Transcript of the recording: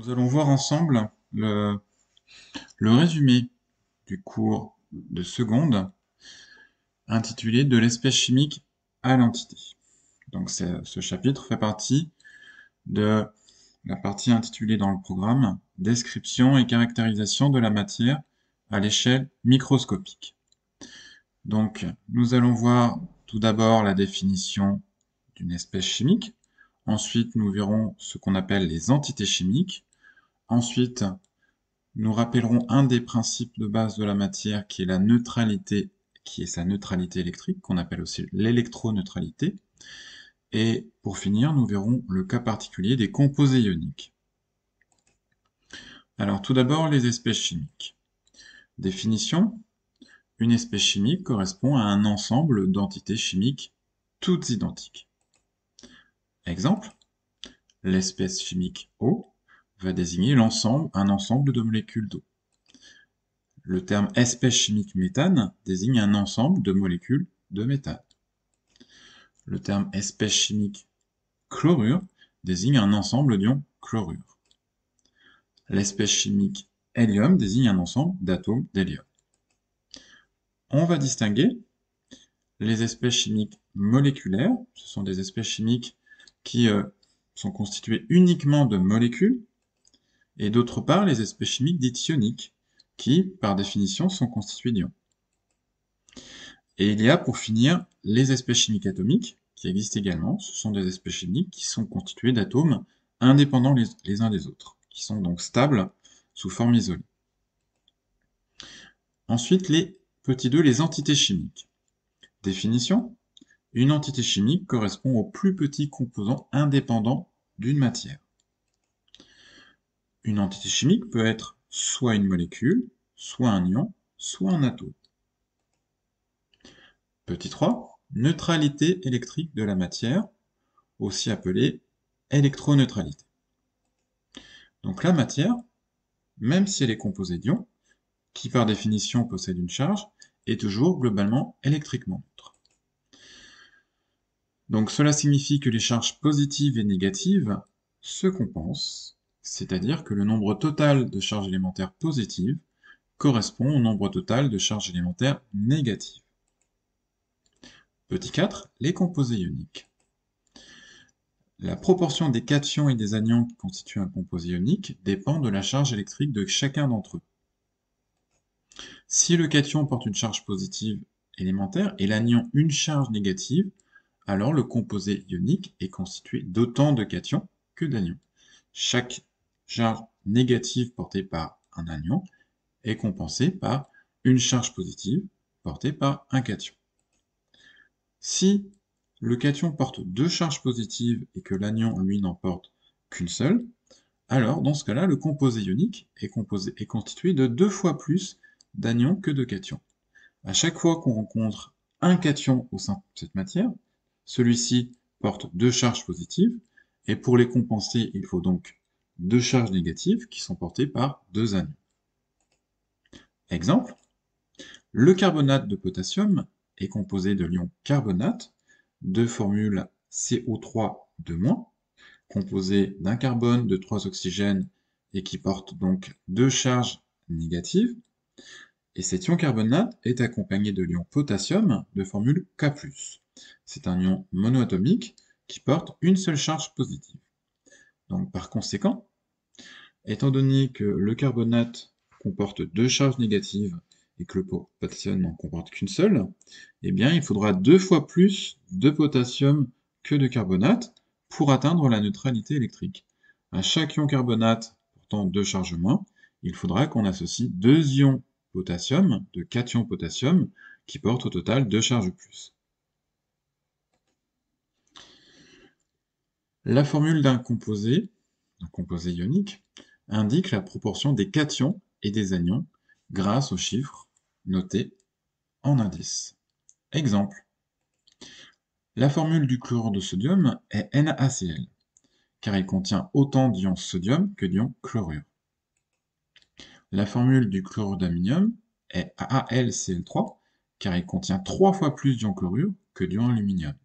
Nous allons voir ensemble le résumé du cours de seconde intitulé De l'espèce chimique à l'entité. Donc ce chapitre fait partie de la partie intitulée dans le programme Description et caractérisation de la matière à l'échelle microscopique. Donc nous allons voir tout d'abord la définition d'une espèce chimique. Ensuite, nous verrons ce qu'on appelle les entités chimiques. Ensuite, nous rappellerons un des principes de base de la matière qui est la neutralité, qui est sa neutralité électrique, qu'on appelle aussi l'électroneutralité. Et pour finir, nous verrons le cas particulier des composés ioniques. Alors tout d'abord, les espèces chimiques. Définition: une espèce chimique correspond à un ensemble d'entités chimiques toutes identiques. Exemple: l'espèce chimique eau va désigner un ensemble de molécules d'eau. Le terme espèce chimique méthane désigne un ensemble de molécules de méthane. Le terme espèce chimique chlorure désigne un ensemble d'ions chlorure. L'espèce chimique hélium désigne un ensemble d'atomes d'hélium. On va distinguer les espèces chimiques moléculaires, ce sont des espèces chimiques qui sont constituées uniquement de molécules, et d'autre part les espèces chimiques dites ioniques, qui, par définition, sont constituées d'ions. Et il y a, pour finir, les espèces chimiques atomiques, qui existent également. Ce sont des espèces chimiques qui sont constituées d'atomes indépendants les uns des autres, qui sont donc stables sous forme isolée. Ensuite, les petits 2, les entités chimiques. Définition: une entité chimique correspond au plus petit composant indépendant d'une matière. Une entité chimique peut être soit une molécule, soit un ion, soit un atome. Petit 3, neutralité électrique de la matière, aussi appelée électroneutralité. Donc la matière, même si elle est composée d'ions, qui par définition possèdent une charge, est toujours globalement électriquement neutre. Donc cela signifie que les charges positives et négatives se compensent, c'est-à-dire que le nombre total de charges élémentaires positives correspond au nombre total de charges élémentaires négatives. Petit 4, les composés ioniques. La proportion des cations et des anions qui constituent un composé ionique dépend de la charge électrique de chacun d'entre eux. Si le cation porte une charge positive élémentaire et l'anion une charge négative, alors le composé ionique est constitué d'autant de cations que d'anions. Chaque charge négative portée par un anion est compensée par une charge positive portée par un cation. Si le cation porte deux charges positives et que l'anion, lui, n'en porte qu'une seule, alors dans ce cas-là, le composé ionique est constitué de 2 fois plus d'anions que de cations. À chaque fois qu'on rencontre un cation au sein de cette matière, celui-ci porte deux charges positives, et pour les compenser, il faut donc deux charges négatives qui sont portées par deux anions. Exemple: le carbonate de potassium est composé de l'ion carbonate, de formule CO3-, composé d'un carbone, de 3 oxygènes, et qui porte donc deux charges négatives. Et cet ion carbonate est accompagné de l'ion potassium de formule K+. C'est un ion monoatomique qui porte une seule charge positive. Donc par conséquent, étant donné que le carbonate comporte deux charges négatives et que le potassium n'en comporte qu'une seule, eh bien il faudra 2 fois plus de potassium que de carbonate pour atteindre la neutralité électrique. À chaque ion carbonate portant deux charges moins, il faudra qu'on associe deux ions potassium, de cation potassium, qui portent au total deux charges plus. La formule d'un composé ionique, indique la proportion des cations et des anions grâce aux chiffres notés en indice. Exemple: la formule du chlorure de sodium est NaCl, car il contient autant d'ions sodium que d'ions chlorure. La formule du chlorure d'aminium est AlCl3, car il contient 3 fois plus d'ions chlorure que d'ions aluminium.